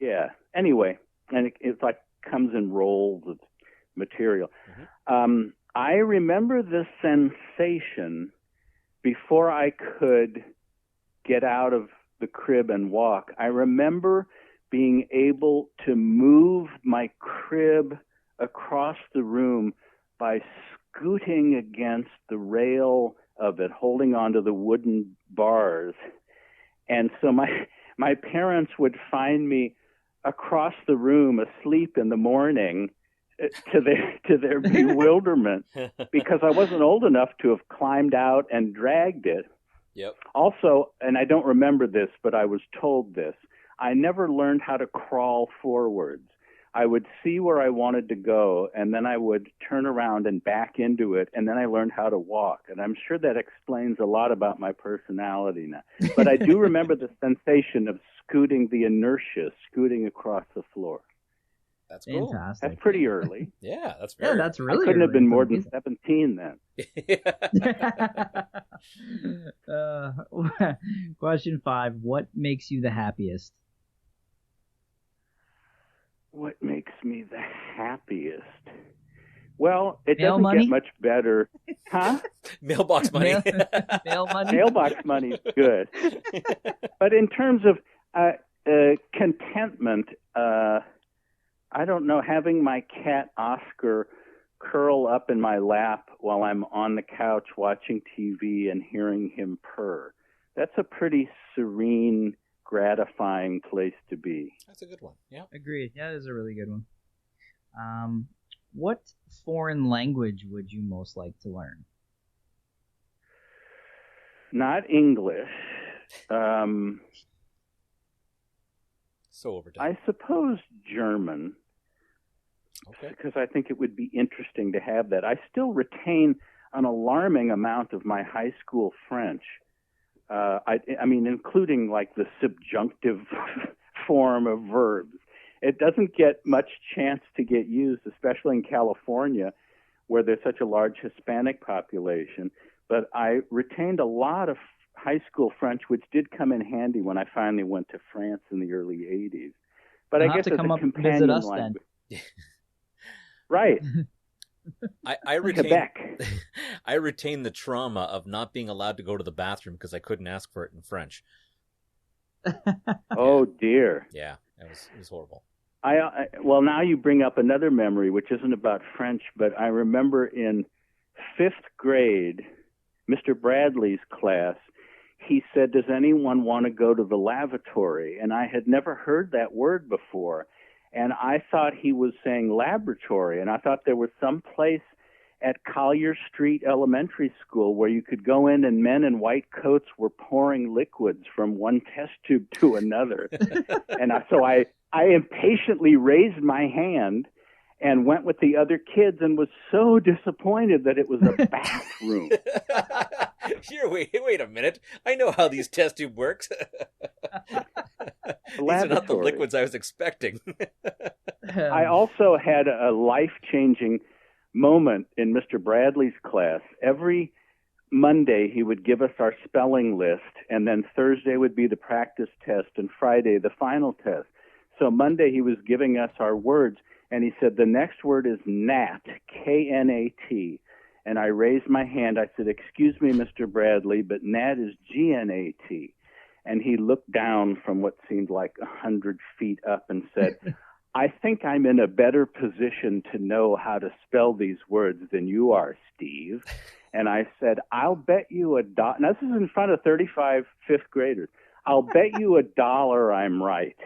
Yeah. Anyway, and it's like comes in rolls of material. I remember the sensation before I could get out of the crib and walk. I remember being able to move my crib across the room by scooting against the rail of it, holding onto the wooden bars. And so my parents would find me across the room asleep in the morning to their bewilderment, because I wasn't old enough to have climbed out and dragged it. Yep. Also, and I don't remember this, but I was told this, I never learned how to crawl forwards. I would see where I wanted to go, and then I would turn around and back into it, and then I learned how to walk. And I'm sure that explains a lot about my personality now. But I do remember the sensation of scooting, the inertia, scooting across the floor. That's cool. Fantastic. That's pretty early. Yeah, that's very. Yeah, that's really. I couldn't have been more amazing. than 17 then. Question 5: what makes you the happiest? What makes me the happiest? Well, it Mail doesn't money? get much better. Huh? Mailbox money. Mail money? Mailbox money's good. But in terms of contentment, I don't know, having my cat Oscar curl up in my lap while I'm on the couch watching TV and hearing him purr, that's a pretty serene, gratifying place to be. That's a good one. Yeah. Agreed. Yeah, that is a really good one. What foreign language would you most like to learn? Not English. So overdone. I suppose German. Okay. Because I think it would be interesting to have that. I still retain an alarming amount of my high school French. I mean, including like the subjunctive form of verbs. It doesn't get much chance to get used, especially in California, where there's such a large Hispanic population. But I retained a lot of high school French, which did come in handy when I finally went to France in the early 80s. But You'll I have guess to as come a up and companion visit us language. then. Right. I retain Quebec. I retain the trauma of not being allowed to go to the bathroom because I couldn't ask for it in French. Oh, dear. Yeah, it was horrible. Well, now you bring up another memory, which isn't about French, but I remember in 5th grade, Mr. Bradley's class, he said, "Does anyone want to go to the lavatory?" And I had never heard that word before. And I thought he was saying laboratory. And I thought there was some place at Collier Street Elementary School where you could go in and men in white coats were pouring liquids from one test tube to another. And so I impatiently raised my hand and went with the other kids and was so disappointed that it was a bathroom. Here, wait a minute. I know how these test tube works. These are not the liquids I was expecting. I also had a life-changing moment in Mr. Bradley's class. Every Monday, he would give us our spelling list, and then Thursday would be the practice test, and Friday, the final test. So Monday, he was giving us our words, and he said, the next word is gnat, K-N-A-T. And I raised my hand. I said, "Excuse me, Mr. Bradley, but gnat is G-N-A-T. And he looked down from what seemed like 100 feet up and said, "I think I'm in a better position to know how to spell these words than you are, Steve." And I said, "I'll bet you $1." Now, this is in front of 35 fifth graders. "I'll bet you $1 I'm right."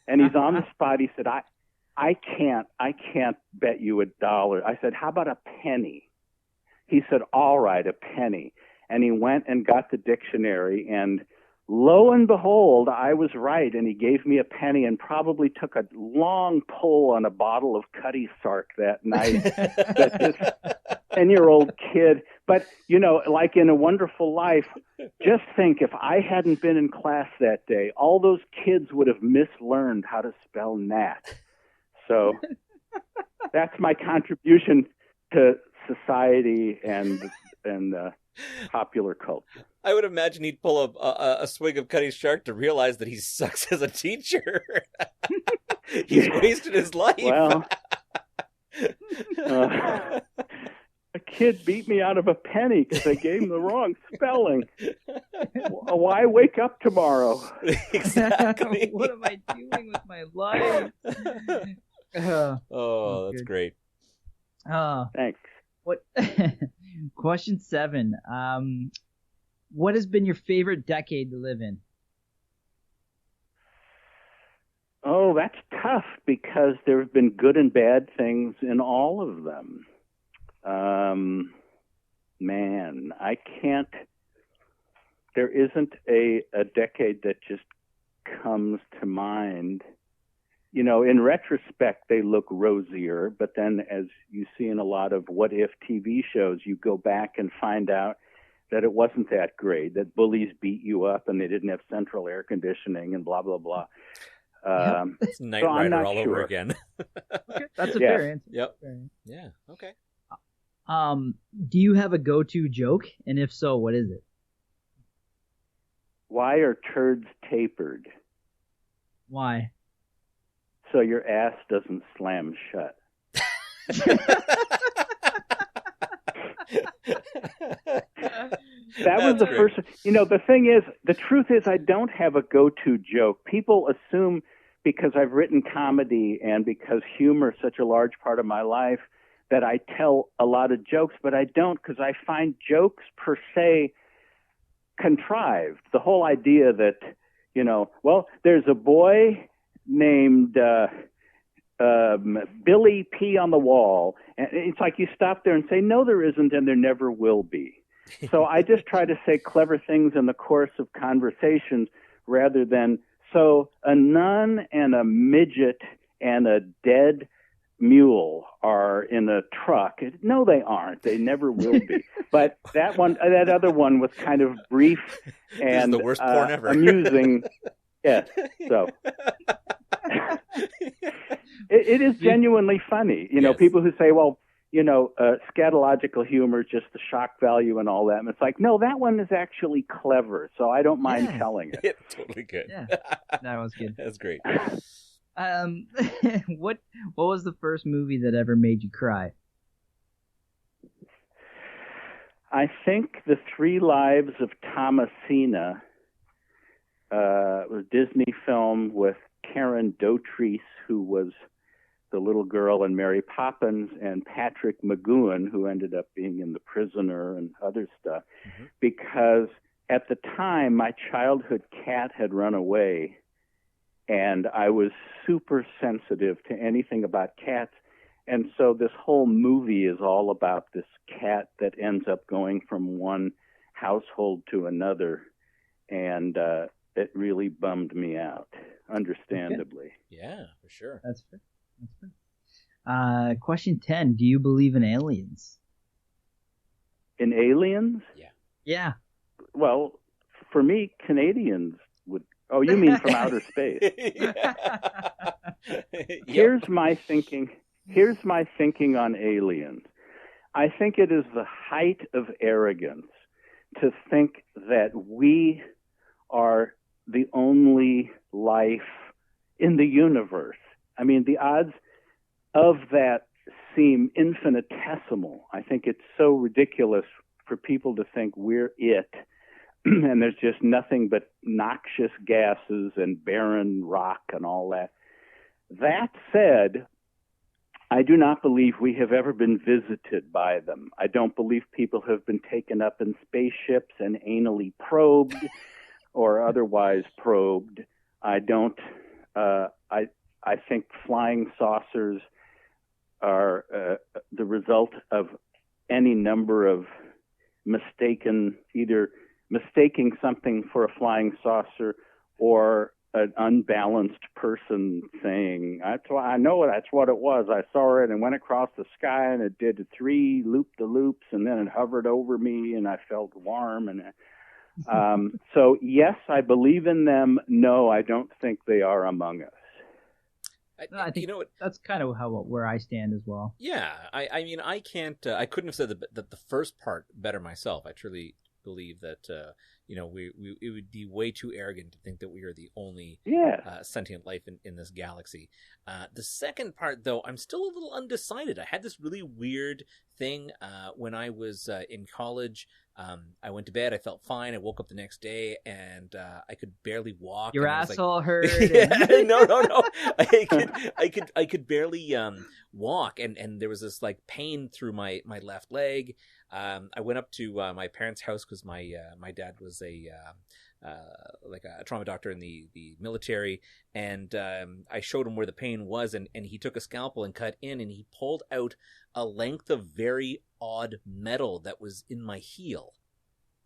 And he's on the spot. He said, I can't bet you $1. I said, "How about a penny?" He said, "All right, a penny." And he went and got the dictionary, and lo and behold, I was right, and he gave me a penny and probably took a long pull on a bottle of Cutty Sark that night. That this 10-year-old kid, but, you know, like in A Wonderful Life, just think if I hadn't been in class that day, all those kids would have mislearned how to spell gnat. So that's my contribution to society and popular culture. I would imagine he'd pull a swig of Cutty Shark to realize that he sucks as a teacher. He's wasted his life. Well, a kid beat me out of a penny because I gave him the wrong spelling. Why wake up tomorrow? Exactly. What am I doing with my life? Oh, that's great. Thanks. What? Question 7. What has been your favorite decade to live in? Oh, that's tough because there have been good and bad things in all of them. Man, I can't. There isn't a decade that just comes to mind. You know, in retrospect, they look rosier, but then as you see in a lot of what-if TV shows, you go back and find out that it wasn't that great, that bullies beat you up and they didn't have central air conditioning and blah, blah, blah. It's Knight Rider all over again. Okay, that's a fair answer. Yep. Yeah, okay. Do you have a go-to joke? And if so, what is it? Why are turds tapered? Why? So your ass doesn't slam shut. That was the first. You know, the thing is, the truth is, I don't have a go-to joke. People assume because I've written comedy and because humor is such a large part of my life that I tell a lot of jokes, but I don't, because I find jokes per se contrived. The whole idea that, you know, well, there's a boy named Billy P on the wall, and it's like you stop there and say, no, there isn't, and there never will be. So I just try to say clever things in the course of conversations rather than, so a nun and a midget and a dead mule are in a truck. No, they aren't. They never will be. But that other one was kind of brief and the worst porn ever. Amusing. Yes. So it is genuinely funny. You know, Yes. People who say, well, you know, scatological humor is just the shock value and all that. And it's like, no, that one is actually clever. So I don't mind telling it. It's totally good. Yeah, that was good. That's great. What was the first movie that ever made you cry? I think The Three Lives of Thomasina was a Disney film with Karen Dotrice, who was the little girl in Mary Poppins, and Patrick McGoohan, who ended up being in The Prisoner and other stuff. Mm-hmm. Because at the time, my childhood cat had run away, and I was super sensitive to anything about cats. And so this whole movie is all about this cat that ends up going from one household to another. And it really bummed me out, understandably. Okay. Yeah, for sure. That's fair. Question 10. Do you believe in aliens? In aliens? Yeah. Yeah. Well, for me, Canadians would... Oh, you mean from outer space? Here's my thinking on aliens. I think it is the height of arrogance to think that we are the only life in the universe. I mean, the odds of that seem infinitesimal. I think it's so ridiculous for people to think we're it, and there's just nothing but noxious gases and barren rock and all that. That said, I do not believe we have ever been visited by them. I don't believe people have been taken up in spaceships and anally probed or otherwise probed. I don't. I think flying saucers are the result of any number of either mistaking something for a flying saucer or an unbalanced person saying, I know that's what it was. I saw it and went across the sky and it did 3 loop-de-loops and then it hovered over me and I felt warm. And so, yes, I believe in them. No, I don't think they are among us. No, I think you know what? that's kind of where I stand as well. Yeah, I mean, I can't. I couldn't have said the first part better myself. I truly believe that we it would be way too arrogant to think that we are the only sentient life in this galaxy. The second part, though, I'm still a little undecided. I had this really weird thing when I was in college. I went to bed. I felt fine. I woke up the next day and I could barely walk. Your and asshole hurt. No. I could barely walk, and there was this like pain through my left leg. I went up to my parents' house because my dad was a trauma doctor in the military, and I showed him where the pain was, and he took a scalpel and cut in, and he pulled out a length of very odd metal that was in my heel.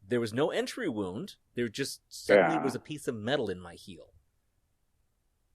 There was no entry wound. There just suddenly was a piece of metal in my heel.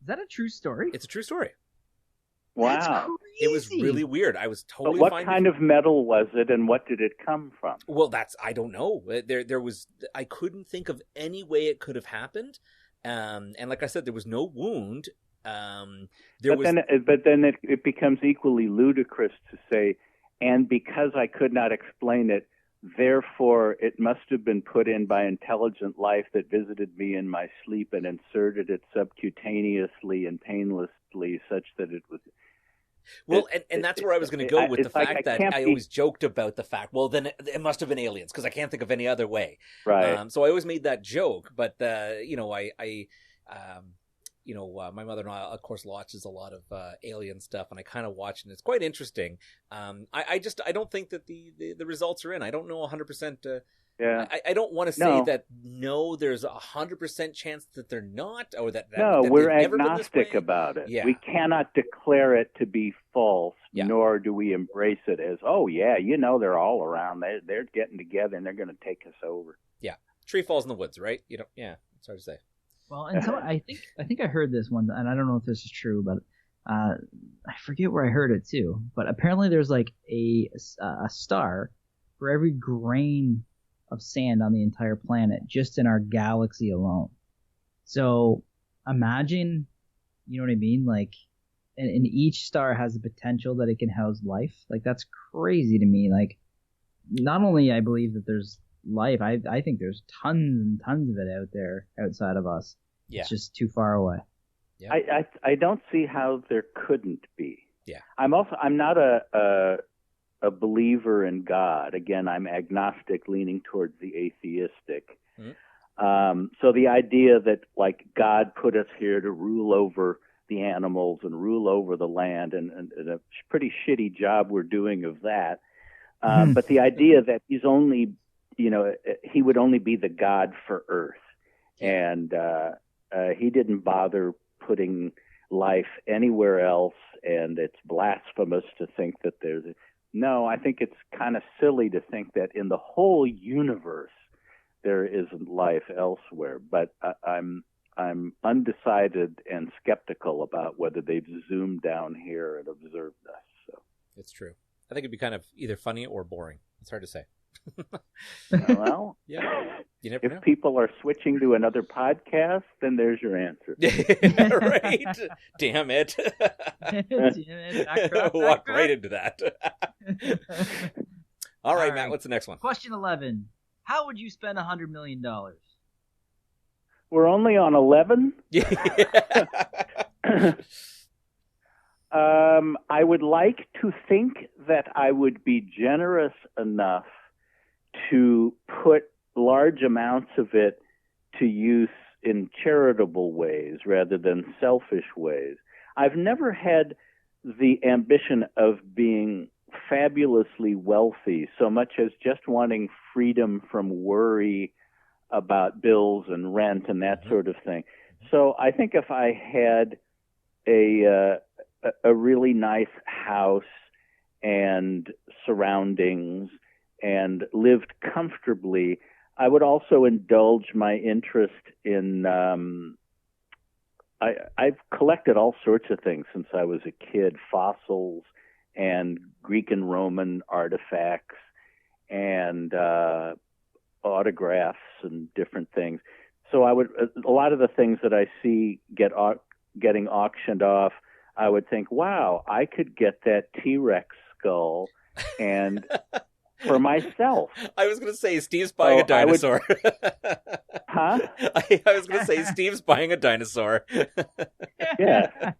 Is that a true story? It's a true story. Wow. It was really weird. I was totally But what fine. kind of metal was it, and what did it come from? Well, I don't know. I couldn't think of any way it could have happened. And like I said, there was no wound. Then it becomes equally ludicrous to say, and because I could not explain it, therefore it must have been put in by intelligent life that visited me in my sleep and inserted it subcutaneously and painlessly such that it was... Well, and that's where I was going to go with the fact that I always joked about the fact, well, then it must have been aliens, because I can't think of any other way. Right. So I always made that joke, but, my mother-in-law, of course, watches a lot of alien stuff, and I kind of watch, and it's quite interesting. I don't think that the results are in. I don't know 100%. I don't want to say that there's 100% chance that they're not, or that we're agnostic about it. Yeah. We cannot declare it to be false, nor do we embrace it as, they're all around. They're getting together and they're going to take us over. Yeah, tree falls in the woods, right? It's hard to say. Well, and so I think I heard this one, and I don't know if this is true, but I forget where I heard it too. But apparently, there's like a star for every grain of sand on the entire planet, just in our galaxy alone. So imagine, you know what I mean? Like, and each star has the potential that it can house life. Like, that's crazy to me. Like, not only I believe that there's life, I think there's tons and tons of it out there outside of us. Yeah. It's just too far away. Yeah. I don't see how there couldn't be. Yeah. I'm not a believer in God. Again, I'm agnostic, leaning towards the atheistic. Mm-hmm. So the idea that like God put us here to rule over the animals and rule over the land, and a pretty shitty job we're doing of that. But the idea that he's only, he would only be the God for Earth, and he didn't bother putting life anywhere else, and it's blasphemous to think that there's... No, I think it's kind of silly to think that in the whole universe there isn't life elsewhere. But I'm undecided and skeptical about whether they've zoomed down here and observed us. So it's true. I think it'd be kind of either funny or boring. It's hard to say. Well, yeah. You never know. If people are switching to another podcast, then there's your answer. Right. Damn it. Walked right into that. All right, Matt, what's the next one? Question 11. How would you spend $100 million? We're only on 11? I would like to think that I would be generous enough to put large amounts of it to use in charitable ways rather than selfish ways. I've never had the ambition of being fabulously wealthy so much as just wanting freedom from worry about bills and rent and that sort of thing. So I think if I had a really nice house and surroundings and lived comfortably, I would also indulge my interest in I've collected all sorts of things since I was a kid, fossils and Greek and Roman artifacts and autographs and different things. So a lot of the things that I see getting auctioned off, I would think, wow, I could get that T-Rex skull and for myself. I was going to say Steve's buying a dinosaur. Huh? I was going to say Steve's buying a dinosaur. Yeah.